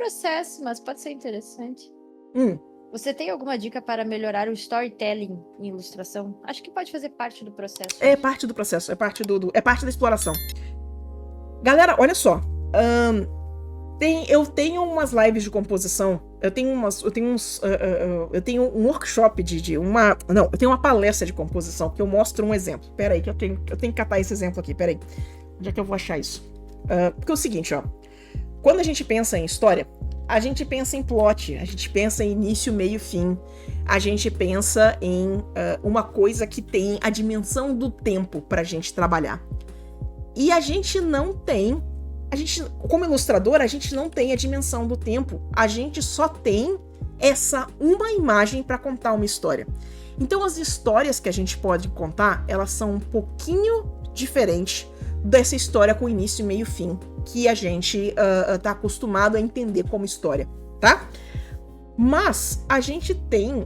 processo, mas pode ser interessante. Hum. Você tem alguma dica para melhorar o storytelling em ilustração? Acho que pode fazer parte do processo. É parte do processo, é parte é parte da exploração. Galera, olha só. Eu tenho umas lives de composição. Eu tenho um workshop eu tenho uma palestra de composição que eu mostro um exemplo. Pera aí, que eu tenho que catar esse exemplo aqui. Pera aí. Onde é que eu vou achar isso? Porque é o seguinte, ó. Quando a gente pensa em história, a gente pensa em plot, a gente pensa em início, meio, fim. A gente pensa em uma coisa que tem a dimensão do tempo pra gente trabalhar. E a gente não tem, como ilustrador, a gente não tem a dimensão do tempo. A gente só tem uma imagem pra contar uma história. Então as histórias que a gente pode contar, elas são um pouquinho diferentes dessa história com início, meio, fim, que a gente tá acostumado a entender como história, tá? Mas a gente tem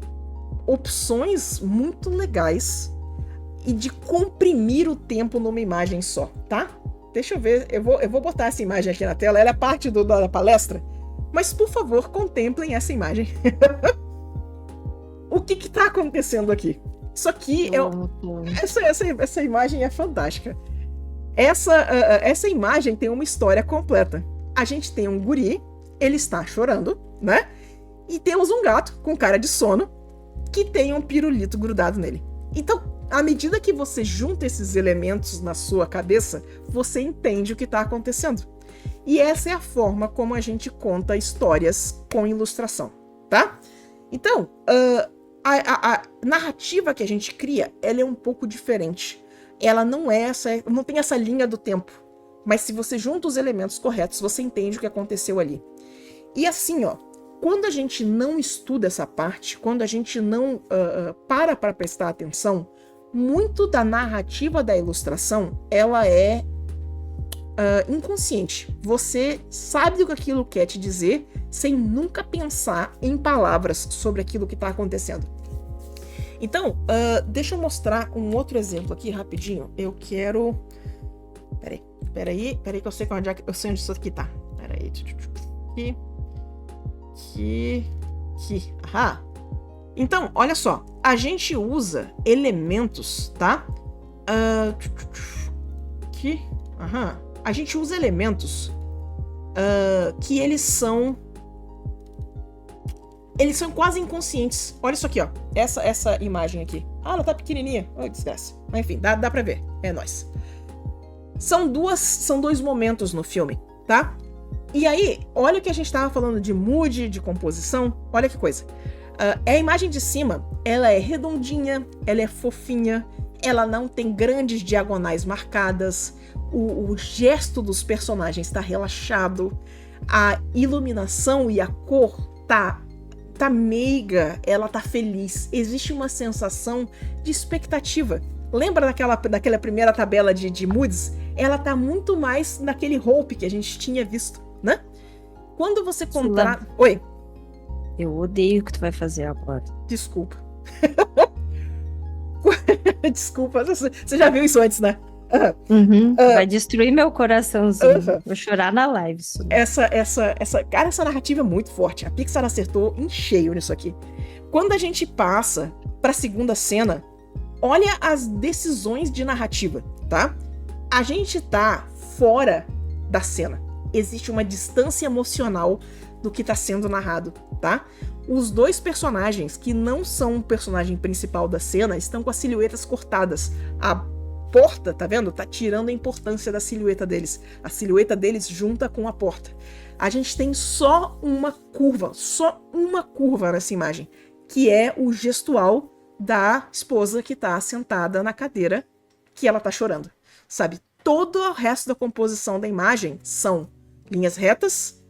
opções muito legais e de comprimir o tempo numa imagem só, tá? Deixa eu ver, eu vou botar essa imagem aqui na tela, ela é parte da palestra, mas por favor, contemplem essa imagem. O que tá acontecendo aqui? Isso aqui essa imagem é fantástica. Essa imagem tem uma história completa. A gente tem um guri, ele está chorando, né? E temos um gato com cara de sono que tem um pirulito grudado nele. Então, à medida que você junta esses elementos na sua cabeça, você entende o que está acontecendo. E essa é a forma como a gente conta histórias com ilustração, tá? Então, a narrativa que a gente cria, ela é um pouco diferente. Ela não tem essa linha do tempo. Mas se você junta os elementos corretos, você entende o que aconteceu ali. E assim, ó, quando a gente não estuda essa parte, quando a gente não para prestar atenção, muito da narrativa da ilustração, ela é inconsciente. Você sabe o que aquilo quer te dizer, sem nunca pensar em palavras sobre aquilo que está acontecendo. Então, deixa eu mostrar um outro exemplo aqui rapidinho. Eu quero... Peraí que eu sei onde isso aqui tá. Peraí. Aqui. Aham. Então, olha só. A gente usa elementos, tá? Aqui. Aham. A gente usa elementos que eles são quase inconscientes. Olha isso aqui, ó. Essa imagem aqui. Ah, ela tá pequenininha. Ai, desgraça. Mas enfim, dá pra ver. É nóis. São dois momentos no filme, tá? E aí, olha o que a gente tava falando de mood, de composição. Olha que coisa. A imagem de cima, ela é redondinha, ela é fofinha, ela não tem grandes diagonais marcadas, o gesto dos personagens tá relaxado, a iluminação e a cor tá meiga, ela tá feliz. Existe uma sensação de expectativa. Lembra daquela primeira tabela de moods? Ela tá muito mais naquele hope que a gente tinha visto, né? Quando você contar... Oi? Eu odeio o que tu vai fazer agora. Desculpa. Desculpa, você já viu isso antes, né? Vai destruir meu coraçãozinho. Vou chorar na live. Cara, essa narrativa é muito forte. A Pixar acertou em cheio nisso aqui. Quando a gente passa pra segunda cena, olha as decisões de narrativa, tá? A gente tá fora da cena. Existe uma distância emocional do que tá sendo narrado, tá? Os dois personagens, que não são o personagem principal da cena, estão com as silhuetas cortadas. A porta, tá vendo? Tá tirando a importância da silhueta deles. A silhueta deles junta com a porta. A gente tem só uma curva nessa imagem, que é o gestual da esposa que tá sentada na cadeira que ela tá chorando, sabe? Todo o resto da composição da imagem são linhas retas,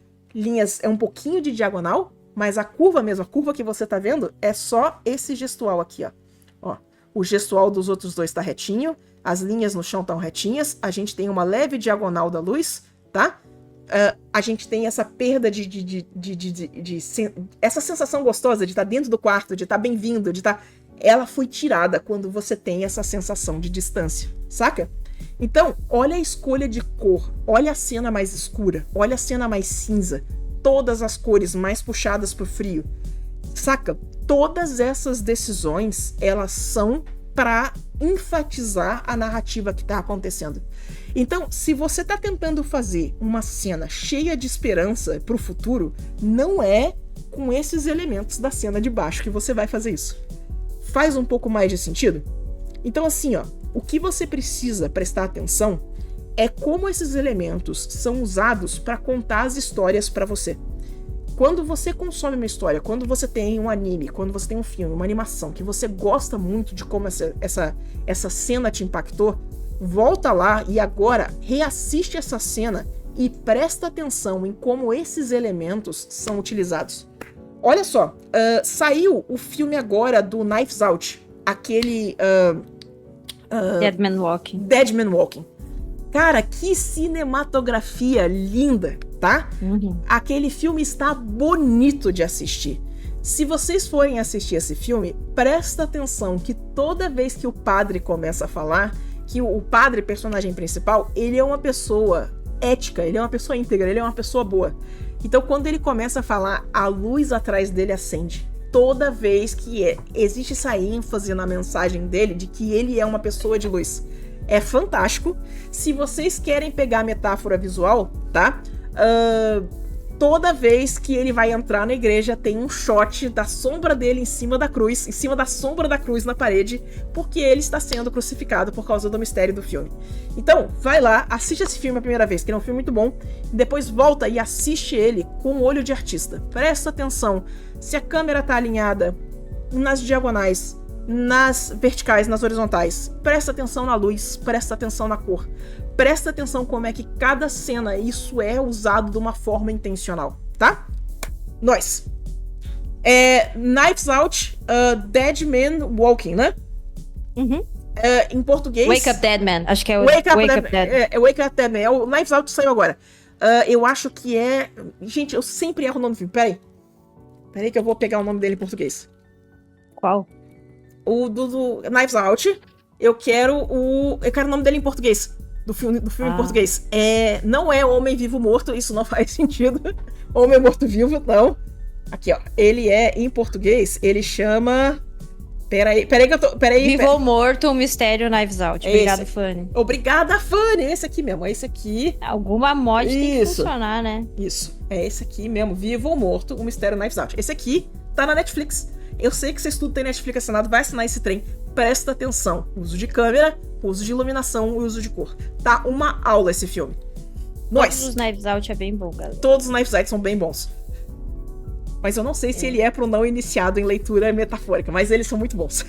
é um pouquinho de diagonal, mas a curva mesmo, a curva que você tá vendo, é só esse gestual aqui, ó. O gestual dos outros dois tá retinho, as linhas no chão estão retinhas, a gente tem uma leve diagonal da luz, tá? A gente tem essa perda essa sensação gostosa de estar dentro do quarto, de estar bem-vindo, de estar... Ela foi tirada quando você tem essa sensação de distância, saca? Então, olha a escolha de cor, olha a cena mais escura, olha a cena mais cinza. todas as cores mais puxadas pro frio. Saca? Todas essas decisões, elas são para enfatizar a narrativa que tá acontecendo. Então, se você tá tentando fazer uma cena cheia de esperança pro futuro, não é com esses elementos da cena de baixo que você vai fazer isso. Faz um pouco mais de sentido? Então, assim, ó, o que você precisa prestar atenção é como esses elementos são usados para contar as histórias para você. Quando você consome uma história, quando você tem um anime, quando você tem um filme, uma animação, que você gosta muito de como essa cena te impactou, volta lá e agora reassiste essa cena e presta atenção em como esses elementos são utilizados. Olha só, saiu o filme agora do Knives Out, aquele... Dead Man Walking. Dead Man Walking. Cara, que cinematografia linda, tá? Uhum. Aquele filme está bonito de assistir. Se vocês forem assistir esse filme, presta atenção que toda vez que o padre começa a falar, que o padre, personagem principal, ele é uma pessoa ética, ele é uma pessoa íntegra, ele é uma pessoa boa. Então, quando ele começa a falar, a luz atrás dele acende. Toda vez que existe essa ênfase na mensagem dele de que ele é uma pessoa de luz. É fantástico. Se vocês querem pegar a metáfora visual, tá? Toda vez que ele vai entrar na igreja, tem um shot da sombra dele em cima da cruz, em cima da sombra da cruz na parede, porque ele está sendo crucificado por causa do mistério do filme. Então, vai lá, assiste esse filme a primeira vez, que é um filme muito bom, e depois volta e assiste ele com o olho de artista. Presta atenção se a câmera tá alinhada nas diagonais, nas verticais, nas horizontais. Presta atenção na luz, presta atenção na cor. Presta atenção como é que cada cena isso é usado de uma forma intencional, tá? Nós. Knives Out, Dead Man Walking, né? Uhum. Em português... Wake Up Dead Man. Acho que é o Wake Up Dead. Wake Up Dead Man. O Knives Out saiu agora. Eu acho que é... Gente, eu sempre erro o nome do filme. Peraí que eu vou pegar o nome dele em português. Qual? O do Knives Out. Eu quero o nome dele em português. Do filme em português. Não é Homem Vivo Morto, isso não faz sentido. Homem Morto Vivo, não. Aqui, ó. Ele é, em português, ele chama... Peraí que eu tô... Vivo ou Morto, um Mistério Knives Out. Obrigada, Fanny. Obrigada, Fanny. Esse aqui mesmo, é esse aqui. Alguma mod tem que funcionar, né? Isso, é esse aqui mesmo. Vivo ou Morto, um Mistério Knives Out. Esse aqui tá na Netflix. Eu sei que vocês tudo têm Netflix assinado, vai assinar esse trem. Presta atenção. Uso de câmera, uso de iluminação e uso de cor. Tá uma aula esse filme. Todos os Knives Out é bem bom, galera. Todos os Knives Out são bem bons. Mas eu não sei se ele é pro não iniciado em leitura metafórica, mas eles são muito bons.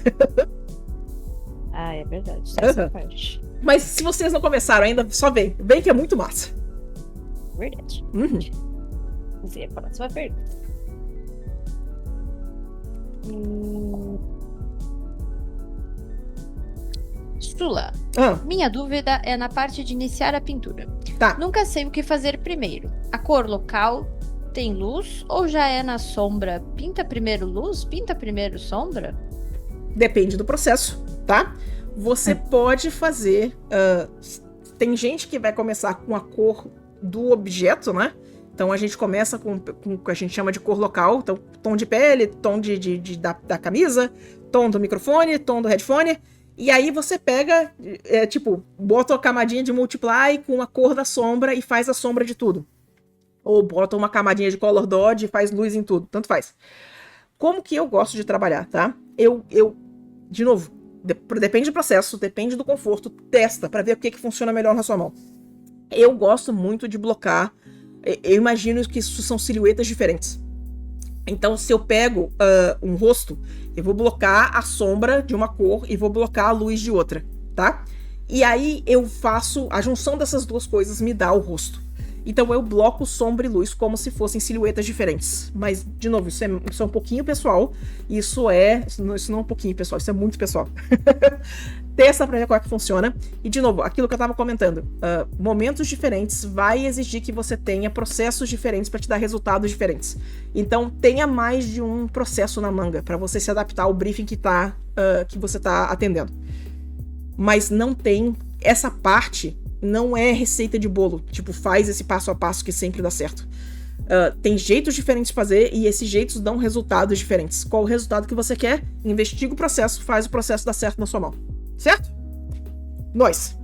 É verdade. Essa parte. Mas se vocês não começaram ainda, só vem. Vem que é muito massa. Verdade. Uhum. Vamos ver a próxima pergunta. Sula, minha dúvida é na parte de iniciar a pintura. Tá. Nunca sei o que fazer primeiro. A cor local tem luz ou já é na sombra? Pinta primeiro luz? Pinta primeiro sombra? Depende do processo, tá? Você pode fazer... tem gente que vai começar com a cor do objeto, né? Então a gente começa com o que a gente chama de cor local. Então, tom de pele, tom da camisa, tom do microfone, tom do headphone. E aí você pega, bota a camadinha de multiply com a cor da sombra e faz a sombra de tudo. Ou bota uma camadinha de color dodge e faz luz em tudo. Tanto faz. Como que eu gosto de trabalhar, tá? De novo, depende do processo, depende do conforto, testa pra ver o que funciona melhor na sua mão. Eu gosto muito de blocar. Eu imagino que isso são silhuetas diferentes. Então, se eu pego um rosto, eu vou blocar a sombra de uma cor e vou blocar a luz de outra, tá? E aí eu faço... A junção dessas duas coisas me dá o rosto. Então eu bloco sombra e luz como se fossem silhuetas diferentes. Mas, de novo, isso é um pouquinho pessoal. Isso não é um pouquinho pessoal, isso é muito pessoal. Testa pra ver qual é que funciona. E, de novo, aquilo que eu tava comentando. Momentos diferentes vai exigir que você tenha processos diferentes para te dar resultados diferentes. Então, tenha mais de um processo na manga para você se adaptar ao briefing que você tá atendendo. Mas não tem... Essa parte não é receita de bolo. Tipo, faz esse passo a passo que sempre dá certo. Tem jeitos diferentes de fazer e esses jeitos dão resultados diferentes. Qual o resultado que você quer? Investiga o processo, faz o processo dar certo na sua mão. Certo? Nós.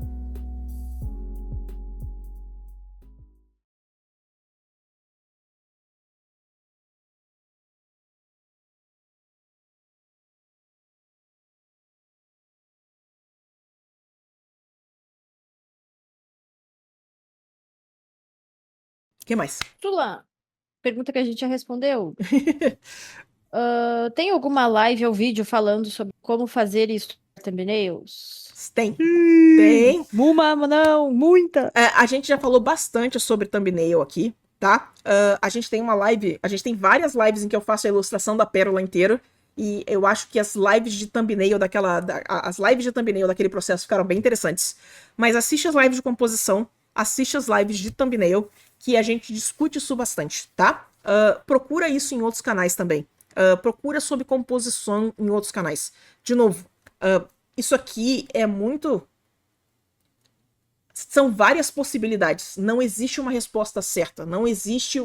O que mais? Tula, pergunta que a gente já respondeu. Tem alguma live ou vídeo falando sobre como fazer isso thumbnails? Tem. Tem. Uma, não, muita. A gente já falou bastante sobre thumbnail aqui, tá? A gente tem uma live, a gente tem várias lives em que eu faço a ilustração da pérola inteira. E eu acho que as lives de thumbnail as lives de thumbnail daquele processo ficaram bem interessantes. Mas assiste as lives de composição, assiste as lives de thumbnail, que a gente discute isso bastante, tá? Procura isso em outros canais também. Procura sobre composição em outros canais. De novo, isso aqui é muito... São várias possibilidades. Não existe uma resposta certa. Não existe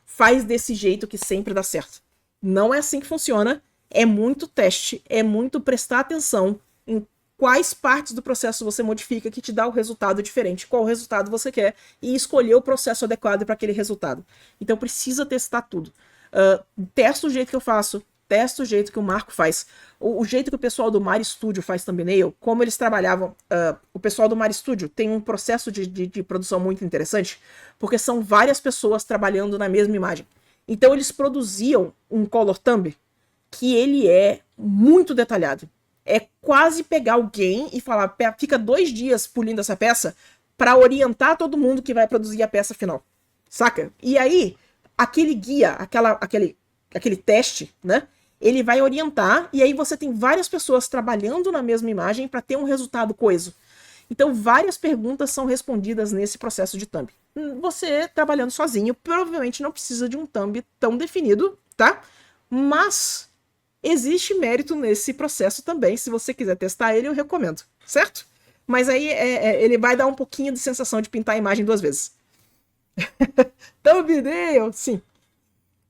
faz desse jeito que sempre dá certo. Não é assim que funciona. É muito teste. É muito prestar atenção em quais partes do processo você modifica que te dá o resultado diferente. Qual resultado você quer. E escolher o processo adequado para aquele resultado. Então precisa testar tudo. Testa o jeito que eu faço. Testa o jeito que o Marco faz. O jeito que o pessoal do Mar Studio faz thumbnail, como eles trabalhavam. O pessoal do Mar Studio tem um processo de produção muito interessante, porque são várias pessoas trabalhando na mesma imagem. Então eles produziam um color thumb que ele é muito detalhado. É quase pegar alguém e falar, fica 2 dias polindo essa peça para orientar todo mundo que vai produzir a peça final. Saca? E aí, aquele guia, aquele teste, né? Ele vai orientar, e aí você tem várias pessoas trabalhando na mesma imagem para ter um resultado coeso. Então, várias perguntas são respondidas nesse processo de thumb. Você, trabalhando sozinho, provavelmente não precisa de um thumb tão definido, tá? Mas existe mérito nesse processo também. Se você quiser testar ele, eu recomendo, certo? Mas aí ele vai dar um pouquinho de sensação de pintar a imagem 2 vezes. Thumbnail, sim.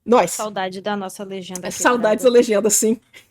Nós. Saudade da nossa legenda. Saudades da legenda, sim.